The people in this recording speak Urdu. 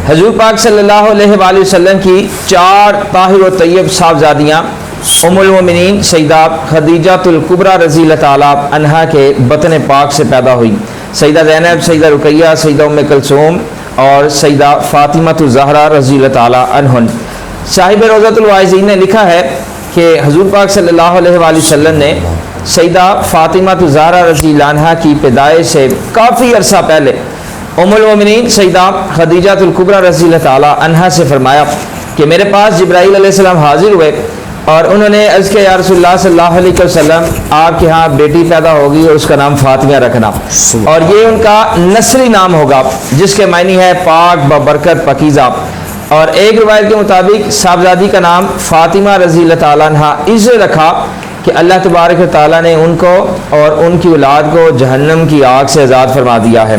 حضور پاک صلی اللہ علیہ وآلہ وسلم کی 4 طاہر و طیب صاحبزادیاں ام المومنین سیدہ خدیجہ الکبریٰ رضی اللہ تعالیٰ عنہا کے بطن پاک سے پیدا ہوئی۔ سیدہ زینب، سیدہ رقیہ، سیدہ ام کلثوم اور سیدہ فاطمہ الزہرا رضی اللہ تعالیٰ عنہن۔ صاحب روضۃ الواعظین نے لکھا ہے کہ حضور پاک صلی اللہ علیہ وآلہ وسلم نے سیدہ فاطمہ الزہرا رضی اللہ عنہا کی پیدائش سے کافی عرصہ پہلے ام المومنین سیدہ خدیجہ الکبریٰ رضی اللہ تعالیٰ عنہا سے فرمایا کہ میرے پاس جبرائیل علیہ السلام حاضر ہوئے اور انہوں نے عرض کیا یا رسول اللہ صلی اللہ علیہ وسلم آپ کے ہاں بیٹی پیدا ہوگی اور اس کا نام فاطمہ رکھنا، اور یہ ان کا نسلی نام ہوگا جس کے معنی ہے پاک ببرکت پاکیزہ۔ اور ایک روایت کے مطابق صاحبزادی کا نام فاطمہ رضی اللہ تعالیٰ عنہ اس لیے رکھا کہ اللہ تبارک و تعالیٰ نے ان کو اور ان کی اولاد کو جہنم کی آگ سے آزاد فرما دیا ہے۔